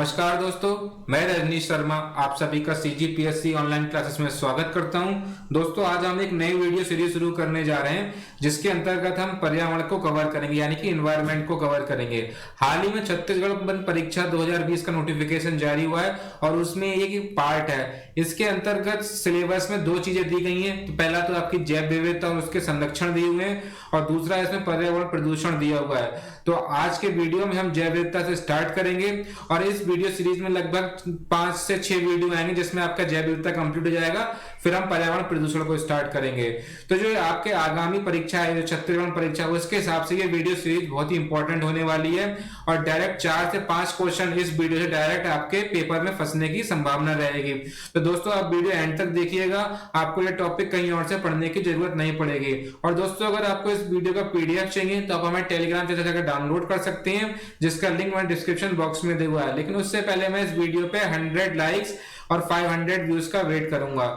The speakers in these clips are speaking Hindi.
नमस्कार दोस्तों, मैं रजनीश शर्मा आप सभी का सीजीपीएससी ऑनलाइन क्लासेस में स्वागत करता हूं। दोस्तों, आज हम एक नई वीडियो सीरीज शुरू करने जा रहे हैं जिसके अंतर्गत हम पर्यावरण को कवर करेंगे, यानी कि एनवायरनमेंट को कवर करेंगे। हाल ही में छत्तीसगढ़ वन परीक्षा 2020 का नोटिफिकेशन जारी हुआ है और उसमें एक पार्ट है। इसके अंतर्गत सिलेबस में दो चीजें दी गई हैं। तो पहला तो आपकी जैव विविधता और उसके संरक्षण दिए हुए हैं और दूसरा इसमें पर्यावरण प्रदूषण दिया हुआ है। तो आज के वीडियो में हम जैव विविधता से स्टार्ट करेंगे और इस वीडियो सीरीज में लगभग 5 से 6 वीडियो आएंगे जिसमें आपका जैव विविधता कंप्लीट हो जाएगा। फिर हम पर्यावरण प्रदूषण को स्टार्ट करेंगे। तो जो आपके आगामी परीक्षा है, जो छत्तीसगढ़ परीक्षा, उसके हिसाब से ये वीडियो सीरीज बहुत ही इंपॉर्टेंट होने वाली है और डायरेक्ट 4 से 5 क्वेश्चन इस वीडियो से डायरेक्ट आपके पेपर में फंसने की संभावना रहेगी। तो दोस्तों, आप वीडियो एंड तक देखिएगा, आपको ये टॉपिक कहीं और से पढ़ने की जरूरत नहीं पड़ेगी। और दोस्तों, अगर आपको इस वीडियो का पीडीएफ चाहिए तो आप हमें टेलीग्राम से जाकर डाउनलोड कर सकते हैं, जिसका लिंक मैंने डिस्क्रिप्शन बॉक्स में दिया हुआ है। लेकिन उससे पहले मैं इस वीडियो पे 100 लाइक्स और 500 व्यूज का वेट करूंगा।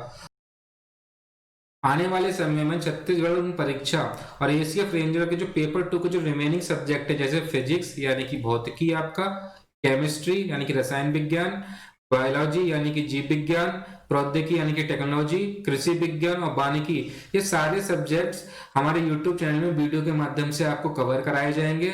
आने वाले समय में छत्तीसगढ़ परीक्षा और एसीएफ रेंजर के जो पेपर 2 के जो रिमेनिंग सब्जेक्ट है, जैसे फिजिक्स यानी कि भौतिकी, आपका केमिस्ट्री यानी कि रसायन विज्ञान, बायोलॉजी यानी कि जीव विज्ञान, प्रौद्योगिकी यानी कि टेक्नोलॉजी, कृषि विज्ञान और वानिकी, ये सारे सब्जेक्ट्स हमारे यूट्यूब चैनल में वीडियो के माध्यम से आपको कवर कराए जाएंगे।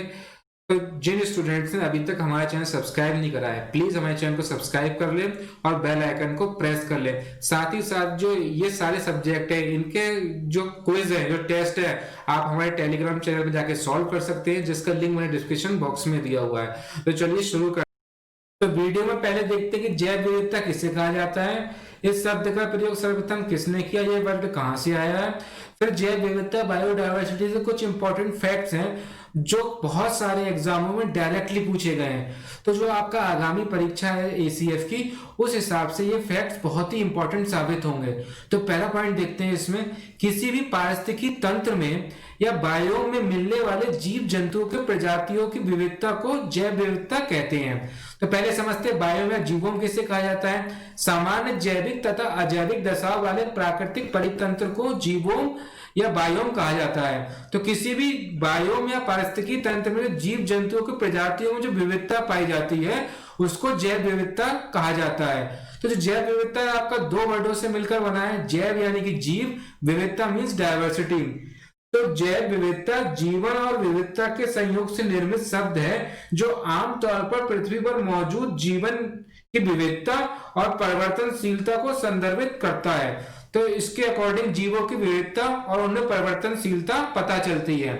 तो जिन स्टूडेंट्स ने अभी तक हमारा चैनल सब्सक्राइब नहीं करा है, प्लीज हमारे चैनल को सब्सक्राइब कर ले और बेल आइकन को प्रेस कर ले। साथ ही साथ जो ये सारे सब्जेक्ट है, इनके जो क्विज है, जो टेस्ट है, आप हमारे टेलीग्राम चैनल पर जाके सॉल्व कर सकते हैं, जिसका लिंक मैंने डिस्क्रिप्शन बॉक्स में दिया हुआ है। तो चलिए शुरू कर। तो वीडियो में पहले देखते हैं कि जैव विविधता किसे कहा जाता है, इस शब्द का प्रयोग सर्वप्रथम किसने किया, यह वर्ड कहां से आया है। फिर जैव विविधता, बायोडायवर्सिटी से कुछ इंपॉर्टेंट फैक्ट्स हैं जो बहुत सारे एग्जामों में डायरेक्टली पूछे गए हैं। तो जो आपका आगामी परीक्षा है एसीएफ की, उस हिसाब से ये फैक्ट्स बहुत ही इंपॉर्टेंट साबित होंगे। तो पहला पॉइंट देखते हैं इसमें, किसी भी पारिस्थितिकी तंत्र में या बायोम में मिलने वाले जीव जंतुओं के प्रजातियों की विविधता को जैव विविधता कहते हैं। तो पहले समझते हैं बायोम या जीवोम किसे कहा जाता है। सामान्य जैविक तथा अजैविक दशाओं वाले प्राकृतिक परितंत्र को जीवोम या बायोम कहा जाता है। तो किसी भी बायोम या पारिस्थितिकी तंत्र में जीव जंतुओं की प्रजातियों में जो विविधता पाई जाती है उसको जैव विविधता कहा जाता है। तो जो जैव विविधता है आपका 2 वर्डों से मिलकर बना है। जैव यानी कि जीव, विविधता मीन्स डायवर्सिटी। तो जैव विविधता जीवन और विविधता के संयोग से निर्मित शब्द है जो आमतौर पर पृथ्वी पर मौजूद जीवन की विविधता और परिवर्तनशीलता को संदर्भित करता है। तो इसके अकॉर्डिंग जीवों की विविधता और उनमें परिवर्तनशीलता पता चलती है।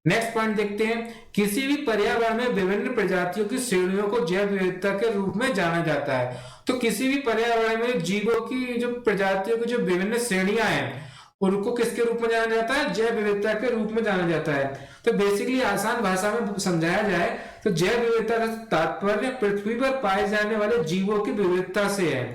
नेक्स्ट पॉइंट देखते हैं, किसी भी पर्यावरण में विभिन्न प्रजातियों की श्रेणियों को जैव विविधता के रूप में जाना जाता है। तो किसी भी पर्यावरण में जीवों की जो प्रजातियों की जो विभिन्न श्रेणियां हैं उनको किसके रूप में जाना जाता है, जैव विविधता के रूप में जाना जाता है। तो बेसिकली आसान भाषा में समझाया जाए तो जैव विविधता का तात्पर्य पृथ्वी पर पाए जाने वाले जीवों की विविधता से है।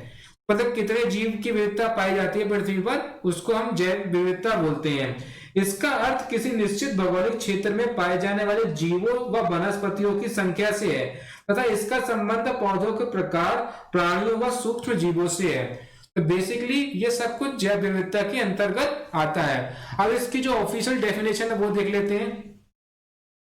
मतलब कितने जीव की विविधता पाई जाती है पृथ्वी पर, उसको हम जैव विविधता बोलते हैं। इसका अर्थ किसी निश्चित भौगोलिक क्षेत्र में पाए जाने वाले जीवों व वनस्पतियों की संख्या से है तथा इसका संबंध पौधों के प्रकार, प्राणियों व सूक्ष्म जीवों से है। तो बेसिकली ये सब कुछ जैव विविधता के अंतर्गत आता है। अब इसकी जो ऑफिशियल डेफिनेशन है वो देख लेते हैं।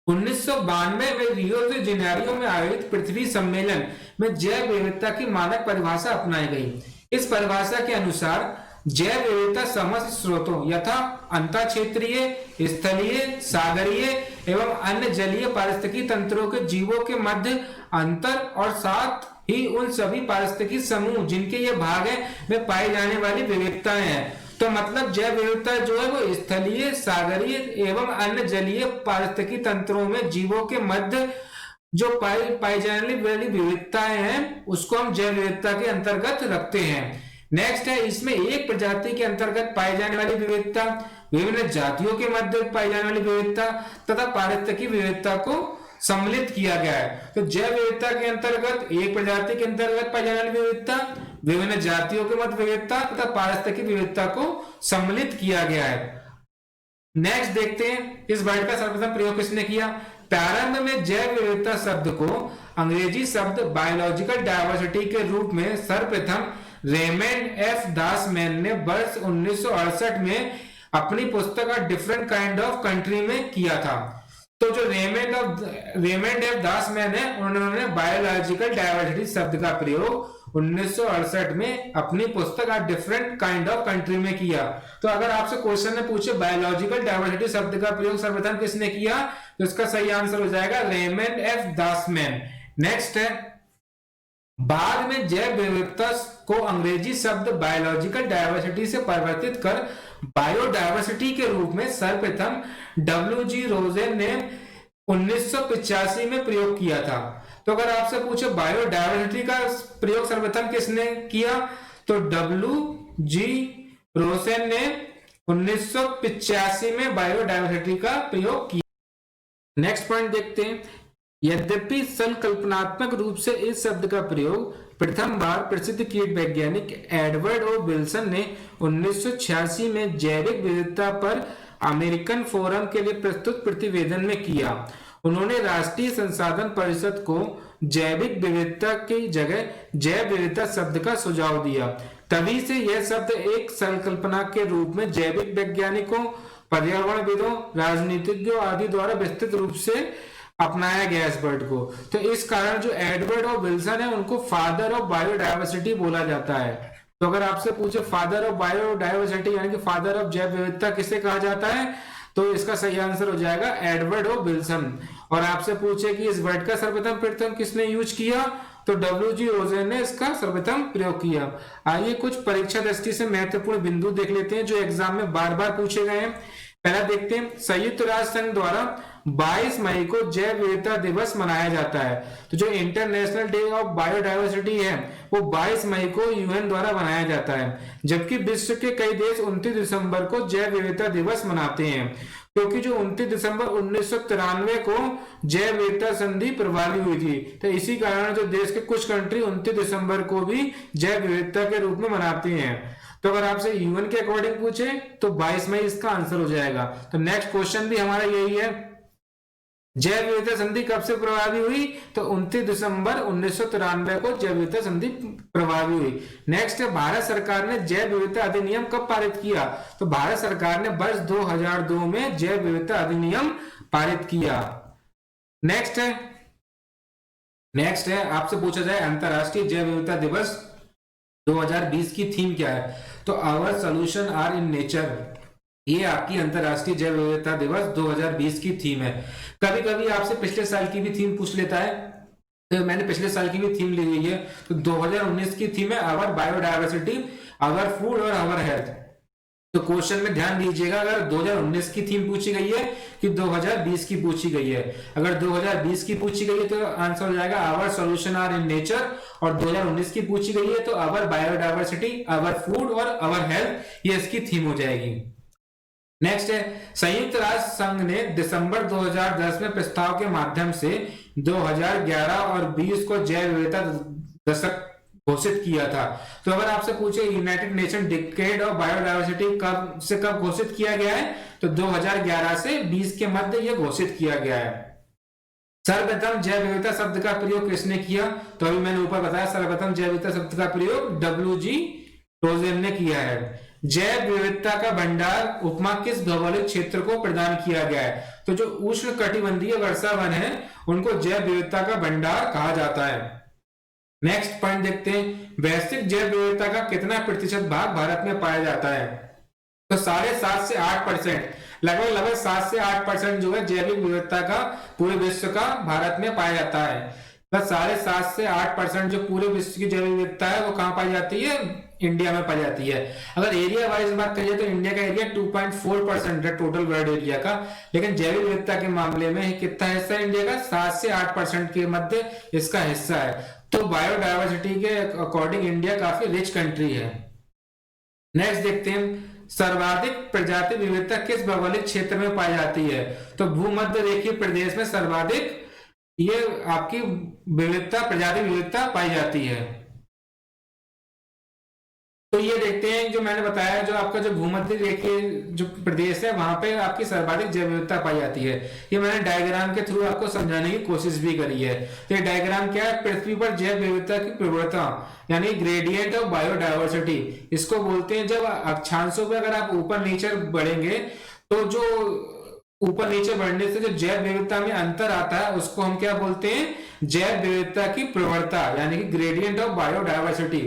1992 में रियो de जेनेरियो में आयोजित पृथ्वी सम्मेलन में जैव विविधता की मानक परिभाषा अपनाई गई। इस परिभाषा के अनुसार जैव विविधता समस्त स्रोतों यथा अंतःक्षेत्रीय, स्थलीय, सागरीय एवं अन्य जलीय पारिस्थितिकी तंत्रों के जीवों के मध्य अंतर और साथ ही उन सभी पारिस्थितिकी समूह जिनके ये भाग है में पाई जाने वाली विविधताएं हैं। तो मतलब जैव विविधता जो है वो स्थलीय, सागरीय एवं अन्य जलीय पारिस्थितिकी तंत्रों में जीवों के मध्य जो पाई जाने वाली विविधताएं हैं उसको हम जैव विविधता के अंतर्गत रखते हैं। नेक्स्ट है, इसमें एक प्रजाति के अंतर्गत पाई जाने वाली विविधता, विभिन्न जातियों के मध्य पाई जाने वाली विविधता तथा पारिस्थितिकी विविधता को सम्मिलित किया गया है। तो जैव विविधता के अंतर्गत एक प्रजाति के अंतर्गत पाई जाने वाली विविधता, विभिन्न जातियों के मध्य विविधता तथा पारिस्थितिकी विविधता को सम्मिलित किया गया है। नेक्स्ट देखते हैं, इस वर्ड का सर्वप्रथम प्रयोग किसने किया। प्रारंभ में जैव विविधता शब्द को अंग्रेजी शब्द बायोलॉजिकल डायवर्सिटी के रूप में सर्वप्रथम रेमंड एफ दासमैन ने वर्ष 1968 में अपनी पुस्तक डिफरेंट काइंड ऑफ कंट्री में किया था। तो जो रेमंड एफ दासमैन है, उन्होंने बायोलॉजिकल डाइवर्सिटी शब्द का प्रयोग 1968 में अपनी पुस्तक a different kind of country में किया। तो अगर आपसे क्वेश्चन में पूछे बायोलॉजिकल डाइवर्सिटी शब्द का प्रयोग सर्वप्रथम किसने किया, तो इसका सही आंसर हो जाएगा रेमंड एफ दासमैन। नेक्स्ट है, बाद में जैव विविधता को अंग्रेजी शब्द बायोलॉजिकल डाइवर्सिटी से परिवर्तित कर बायोडाइवर्सिटी के रूप में सर्वप्रथम डब्ल्यू.जी. रोजेन ने 1985 में प्रयोग किया था। तो अगर आपसे पूछे बायोडाइवर्सिटी का प्रयोग सर्वप्रथम किसने किया, तो डब्ल्यू.जी. रोजेन ने 1985 में बायोडाइवर्सिटी का प्रयोग किया। नेक्स्ट पॉइंट देखते हैं, यद्यपि संकल्पनात्मक रूप से इस शब्द का प्रयोग प्रथम बार प्रसिद्ध कीट वैज्ञानिक एडवर्ड ओ विल्सन ने 1986 में जैविक विविधता पर अमेरिकन फोरम के लिए प्रस्तुत प्रतिवेदन में किया। उन्होंने राष्ट्रीय संसाधन परिषद को जैविक विविधता की जगह जैव विविधता शब्द का सुझाव दिया। तभी से यह शब्द एक संकल्पना के रूप में जैविक वैज्ञानिकों, पर्यावरणविदों, राजनीतिज्ञों आदि द्वारा विस्तृत रूप से अपनाया गया इस वर्ड को। तो इस कारण जो एडवर्ड और विल्सन है, उनको फादर ऑफ बायोडाइवर्सिटी बोला जाता है। तो अगर आपसे पूछे फादर ऑफ बायोडाइवर्सिटी यानी कि फादर ऑफ जैव विविधता किसे कहा जाता है, तो इसका सही आंसर हो जाएगा एडवर्ड और विल्सन। और आपसे पूछे कि इस वर्ड का सर्वप्रथम किसने यूज किया, तो डब्ल्यू.जी. रोजेन ने इसका सर्वप्रथम प्रयोग किया। आइए कुछ परीक्षा दृष्टि से महत्वपूर्ण बिंदु देख लेते हैं जो एग्जाम में बार बार पूछे गए हैं। पहला देखते हैं, संयुक्त राष्ट्र संघ द्वारा 22 मई को जैव विविधता दिवस मनाया जाता है। तो जो इंटरनेशनल डे ऑफ बायोडाइवर्सिटी है वो 22 मई को यूएन द्वारा मनाया जाता है, जबकि विश्व के कई देश 29 दिसंबर को जैव विविधता दिवस मनाते हैं, क्योंकि जो 29 दिसंबर 1993 को जैव विविधता संधि प्रभावी हुई थी। तो इसी कारण जो देश के कुछ कंट्री 29 दिसंबर को भी जैव विविधता के रूप में मनाते हैं। तो अगर आपसे यूएन के अकॉर्डिंग पूछे तो 22 मई इसका आंसर हो जाएगा। तो नेक्स्ट क्वेश्चन भी हमारा यही है, जैव विविधता संधि कब से प्रभावी हुई, तो 29 दिसंबर 1993 को जैव विविधता संधि प्रभावी हुई। नेक्स्ट है, भारत सरकार ने जैव विविधता अधिनियम कब पारित किया, तो भारत सरकार ने वर्ष 2002 में जैव विविधता अधिनियम पारित किया। नेक्स्ट है आपसे पूछा जाए अंतरराष्ट्रीय जैव विविधता दिवस 2020 की थीम क्या है, तो our solution are in nature, ये आपकी अंतरराष्ट्रीय जैव विविधता दिवस 2020 की थीम है। कभी कभी आपसे पिछले साल की भी थीम पूछ लेता है, तो मैंने पिछले साल की भी थीम ली हुई है। तो 2019 की थीम है आवर बायोडाइवर्सिटी, आवर फूड और आवर हेल्थ। तो क्वेश्चन में ध्यान दीजिएगा, अगर 2019 की थीम पूछी गई है कि 2020 की पूछी गई है। अगर 2020 की पूछी गई है तो आंसर हो जाएगा our solution are in nature, और 2019 की पूछी गई है तो आवर बायोडाइवर्सिटी, आवर फूड और आवर हेल्थ, ये इसकी थीम हो जाएगी। नेक्स्ट है, संयुक्त राष्ट्र संघ ने दिसंबर 2010 में प्रस्ताव के माध्यम से 2011 और 20 को जैव विविधता दशक घोषित किया था। तो अगर आपसे पूछे United nation decade of biodiversity कब घोषित किया गया है, तो 2011 से 20 के मध्य यह घोषित किया गया है। सर्वप्रथम जैव विविधता शब्द का प्रयोग किसने किया, तो अभी मैंने ऊपर बताया सर्वप्रथम जैव विविधता शब्द का प्रयोग डब्ल्यू.जी. रोजेन ने किया है। जैव विविधता का भंडार उपमा किस भौगोलिक क्षेत्र को प्रदान किया गया है, तो जो उष्ण कटिबंधीय वर्षा वन है उनको जैव विविधता का भंडार कहा जाता है। नेक्स्ट पॉइंट देखते हैं, वैश्विक जैव विविधता का कितना प्रतिशत भाग भारत में पाया जाता है, तो 7.5 से 8%, लगभग 7 से 8% जो है जैविक विविधता का पूरे विश्व का भारत में पाया जाता है। बस 7.5 से 8% जो पूरे विश्व की जैविक विविधता है वो कहाँ पाई जाती है, इंडिया में पाई जाती है। अगर एरिया वाइज बात करिए तो इंडिया का एरिया 2.4% है टोटल वर्ल्ड एरिया का, लेकिन जैविक विविधता के मामले में कितना हिस्सा है इंडिया का, 7 से 8% के मध्य इसका हिस्सा है। तो बायोडाइवर्सिटी के अकॉर्डिंग इंडिया काफी रिच कंट्री है। नेक्स्ट देखते हैं, सर्वाधिक प्रजाति विविधता किस भौगोलिक क्षेत्र में पाई जाती है, तो भूमध्य रेखीय प्रदेश में सर्वाधिक ये आपकी विविधता, प्रजाति विविधता पाई जाती है। तो ये देखते हैं जो मैंने बताया, जो आपका जो भूमध्य रेखीय जो प्रदेश है वहां पे आपकी सर्वाधिक जैव विविधता पाई जाती है। ये मैंने डायग्राम के थ्रू आपको समझाने की कोशिश भी करी है। तो ये डायग्राम क्या है, पृथ्वी पर जैव विविधता की प्रवणता यानी ग्रेडियंट ऑफ बायोडाइवर्सिटी, इसको बोलते हैं। जब अक्षांशों पे अगर आप ऊपर नीचे बढ़ेंगे तो जो ऊपर नीचे बढ़ने से जो जैव विविधता में अंतर आता है उसको हम क्या बोलते हैं, जैव विविधता की प्रवणता, यानी कि ग्रेडियंट ऑफ बायोडायवर्सिटी।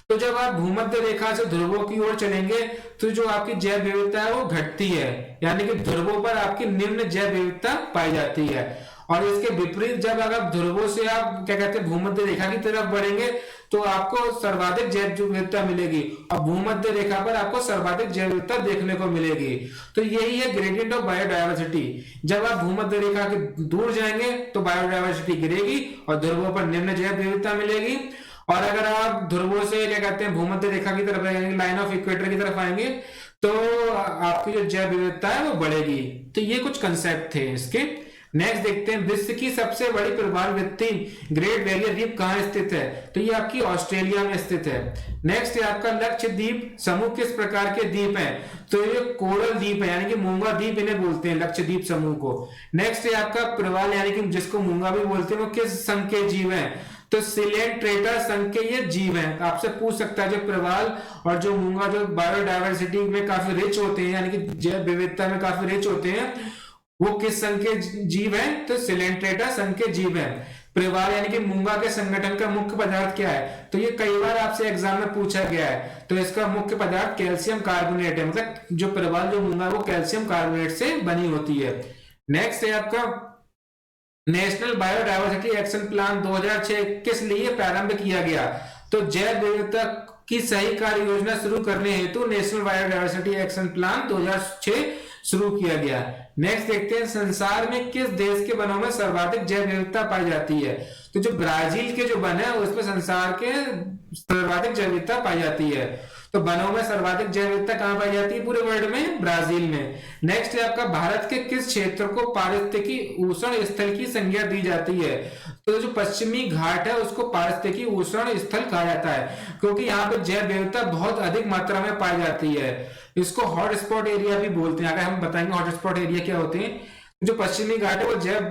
तो जब आप भूमध्य रेखा से ध्रुवों की ओर चलेंगे तो जो आपकी जैव विविधता है वो घटती है, यानी कि ध्रुवों पर आपकी निम्न जैव विविधता पाई जाती है। और इसके विपरीत जब अगर ध्रुवों से आप क्या कहते हैं भूमध्य रेखा की तरफ बढ़ेंगे तो आपको सर्वाधिक जैव विविधता मिलेगी, और भूमध्य रेखा पर आपको सर्वाधिक जैव विविधता देखने को मिलेगी। तो यही है ग्रेडियंट ऑफ बायोडायवर्सिटी। जब आप भूमध्य रेखा के दूर जाएंगे तो बायोडायवर्सिटी गिरेगी और ध्रुवों पर निम्न जैव विविधता मिलेगी, और अगर आप ध्रुवों से क्या कहते हैं भूमध्य रेखा की तरफ आएंगे, लाइन ऑफ इक्वेटर की तरफ आएंगे, तो आपकी जो जैव विविधता है वो बढ़ेगी। तो ये कुछ कंसेप्ट थे इसके। नेक्स्ट देखते हैं विश्व की सबसे बड़ी प्रवाल वृत्ति ग्रेट बैरियर रीफ कहाँ स्थित है, तो ये आपकी ऑस्ट्रेलिया में स्थित है। नेक्स्ट है आपका लक्षद्वीप समूह किस प्रकार के द्वीप हैं, तो ये कोरल द्वीप है, यानी कि मूंगा द्वीप इन्हें बोलते हैं लक्षद्वीप समूह को। नेक्स्ट है आपका प्रवाल, यानी कि जिसको मूंगा भी बोलते हैं, वो किस संघ के जीव हैं, तो सिलेंट्रेटा संघ के ये जीव हैं। तो आपसे पूछ सकता है जो प्रवाल और जो मूंगा जो बायोडायवर्सिटी में काफी रिच होते हैं, यानी कि जैव विविधता में काफी रिच होते हैं, वो किस संघ के जीव हैं, तो सिलेंट्रेटा संघ के जीव हैं। प्रवाल यानी कि मूंगा के संगठन का मुख्य पदार्थ क्या है, तो ये कई बार आपसे एग्जाम में पूछा गया है। तो इसका मुख्य पदार्थ कैल्शियम कार्बोनेट है, मतलब जो प्रवाल जो मूंगा वो कैल्शियम कार्बोनेट से बनी होती है। नेक्स्ट है आपका नेशनल बायोडायवर्सिटी एक्शन प्लान 2006 किस लिए प्रारंभ किया गया, तो जैव विविधता की सही कार्य योजना शुरू करने हेतु नेशनल बायोडायवर्सिटी एक्शन प्लान 2006 शुरू किया गया। नेक्स्ट देखते हैं संसार में किस देश के वनों में सर्वाधिक जैव विविधता पाई जाती है, तो जो ब्राजील के जो वन है उसमें संसार के सर्वाधिक जैव विविधता पाई जाती है। तो वनों में सर्वाधिक जैव विविधता कहां पाई जाती है, पूरे वर्ल्ड में ब्राजील में। नेक्स्ट है आपका भारत के किस क्षेत्र को पारिस्थितिकी उष्ण स्थल की संज्ञा दी जाती है, तो जो पश्चिमी घाट है उसको पारिस्थितिकी उष्ण स्थल कहा जाता है, क्योंकि यहाँ पे जैव विविधता बहुत अधिक मात्रा में पाई जाती है। इसको हॉट स्पॉट एरिया भी बोलते हैं। अगर हम बताएंगे हॉट स्पॉट एरिया क्या होते हैं, जो पश्चिमी घाट है वो जैव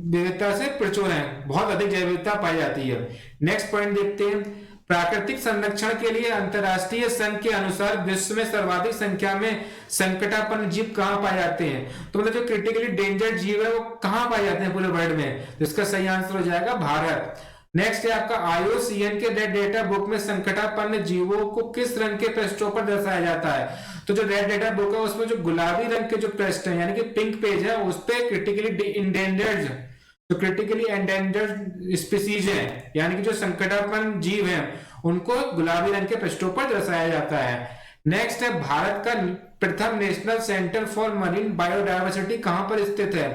विविधता से प्रचुर है, बहुत अधिक जैव विविधता पाई जाती है। नेक्स्ट पॉइंट देखते हैं प्राकृतिक संरक्षण के लिए अंतरराष्ट्रीय संघ के अनुसार विश्व में सर्वाधिक संख्या में संकटापन्न जीव कहां पाए जाते हैं, तो मतलब जो क्रिटिकली डेंजर्ड जीव है वो कहां पाए जाते हैं पूरे वर्ल्ड में, तो इसका सही आंसर हो जाएगा भारत। नेक्स्ट है आपका IUCN के रेड डेटा बुक में संकटापन्न जीवों को किस रंग के पृष्ठों पर दर्शाया जाता है, तो जो रेड डेटा बुक है उसमें जो गुलाबी रंग के जो पृष्ठ है यानी कि पिंक पेज है उस पे क्रिटिकली इंडेंजर्ड, जो क्रिटिकली एंडेंजर्ड स्पीसीज है यानी कि जो संकटापन्न जीव हैं उनको गुलाबी रंग के पृष्ठों पर दर्शाया जाता है। नेक्स्ट है भारत का प्रथम national centre for marine biodiversity कहां पर स्थित है,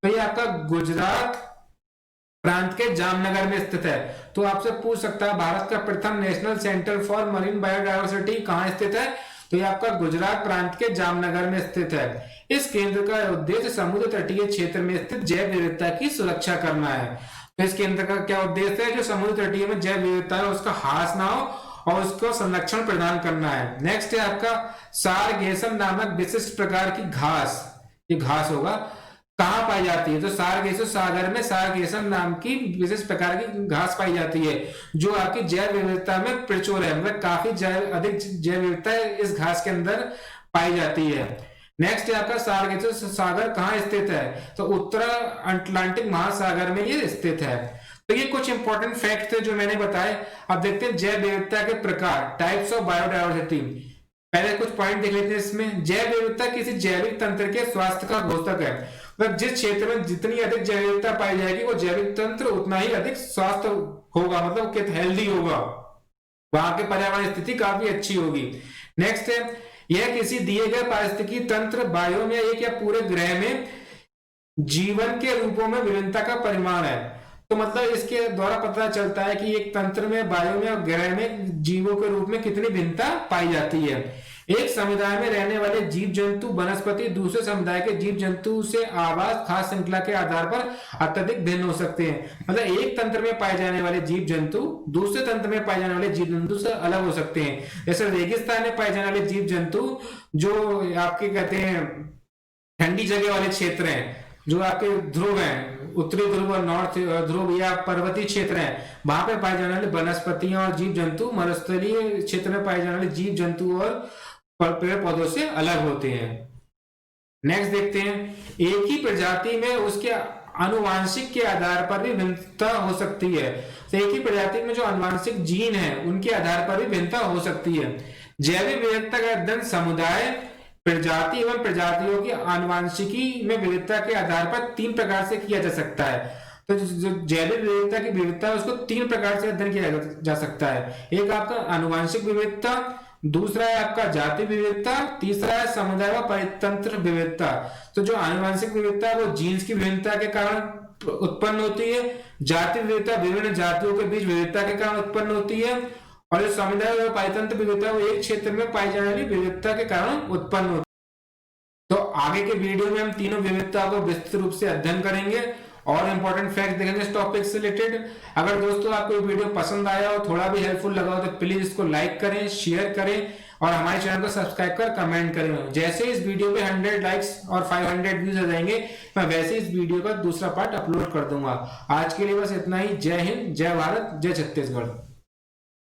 तो ये आपका गुजरात प्रांत के जामनगर में स्थित है। तो आपसे पूछ सकता है भारत का प्रथम national centre for marine biodiversity कहां स्थित है, तो ये आपका गुजरात प्रांत के जामनगर में स्थित है। इस केंद्र का उद्देश्य समुद्र तटीय क्षेत्र में स्थित जैव विविधता की सुरक्षा करना है। तो इस केंद्र का क्या उद्देश्य है, जो समुद्र तटीय में जैव विविधता है उसका ह्रास ना हो और उसको संरक्षण प्रदान करना है। नेक्स्ट है आपका सारगेसम नामक विशिष्ट प्रकार की घास, ये घास होगा, कहां पाई जाती है, तो सारगेसो सागर में सारगेसम नाम की विशेष प्रकार की घास पाई जाती है जो आपकी जैव विविधता में प्रचुर है, मतलब काफी अधिक जैव विविधता इस घास के अंदर पाई जाती है। नेक्स्ट है आपका सारगेसो सागर कहां स्थित है, तो उत्तर अटलांटिक महासागर में ये स्थित है। तो ये कुछ इंपॉर्टेंट फैक्ट थे जो मैंने बताए। अब देखते हैं जैव विविधता के प्रकार, टाइप्स ऑफ बायोडायवर्सिटी। पहले कुछ पॉइंट देख लेते हैं इसमें। जैव विविधता किसी जैविक तंत्र के स्वास्थ्य का घोषक है, मतलब जिस क्षेत्र में जितनी अधिक जैव विविधता पाई जाएगी वो जैविक तंत्र उतना ही अधिक स्वस्थ होगा, मतलब हेल्दी होगा, वहां के पर्यावरण स्थिति काफी अच्छी होगी। नेक्स्ट है यह किसी दिए गए पारिस्थितिकी तंत्र बायोम या एक या पूरे ग्रह में जीवन के रूपों में विभिन्नता का परिमाण है। तो मतलब इसके द्वारा पता चलता है कि एक तंत्र में बायोम या ग्रह में जीवों के रूप में कितनी भिन्नता पाई जाती है। एक समुदाय में रहने वाले जीव जंतु वनस्पति दूसरे समुदाय के जीव जंतु से आवास खास श्रृंखला के आधार पर अत्यधिक भिन्न हो सकते हैं, मतलब एक तंत्र में पाए जाने वाले जीव जंतु दूसरे तंत्र में पाए जाने वाले जीव जंतु से अलग हो सकते हैं। जैसे रेगिस्तान में पाए जाने वाले जीव जंतु जो आपके कहते हैं ठंडी जगह वाले क्षेत्र हैं, जो आपके ध्रुव हैं, उत्तरी ध्रुव और नॉर्थ ध्रुव या पर्वतीय क्षेत्र है, वहां पे पाए जाने वाले वनस्पतियां और जीव जंतु मरुस्थलीय क्षेत्र में पाए जाने वाले जीव जंतु और पेड़ पौधों से अलग होते हैं। नेक्स्ट देखते हैं, एक ही प्रजाति में उसके आनुवांशिक के आधार पर भी भिन्नता हो सकती है। तो एक ही प्रजाति में जो आनुवांशिक जीन है उनके आधार पर भी भिन्नता हो सकती है। जैविक विविधता का अध्ययन समुदाय, प्रजाति एवं प्रजातियों की आनुवांशिकी में विविधता के आधार पर 3 प्रकार से किया जा सकता है। तो जो जैविक विविधता की विविधता है उसको 3 प्रकार से अध्ययन किया जा सकता है। एक आपका आनुवांशिक विविधता, दूसरा है आपका जाति विविधता, तीसरा है समुदाय व परितंत्र विविधता। तो जो आनुवांशिक विविधता है वो जीन्स की विभिन्नता के कारण उत्पन्न होती है, जाति विविधता विभिन्न जातियों के बीच विविधता के कारण उत्पन्न होती है, और जो समुदाय व परितंत्र विविधता वो एक क्षेत्र में पाई जाने वाली विविधता के कारण उत्पन्न होती है। तो आगे के वीडियो में हम तीनों विविधता को विस्तृत रूप से अध्ययन करेंगे और इंपॉर्टेंट फैक्ट देखेंगे इस टॉपिक से रिलेटेड। अगर दोस्तों आपको ये वीडियो पसंद आया हो, थोड़ा भी हेल्पफुल लगा हो, तो प्लीज इसको लाइक करें, शेयर करें और हमारे चैनल को सब्सक्राइब कर कमेंट करें। जैसे इस वीडियो पे 100 लाइक्स और 500 व्यूज आ जाएंगे, मैं वैसे इस वीडियो का दूसरा पार्ट अपलोड कर दूंगा। आज के लिए बस इतना ही। जय हिंद, जय भारत, जय छत्तीसगढ़।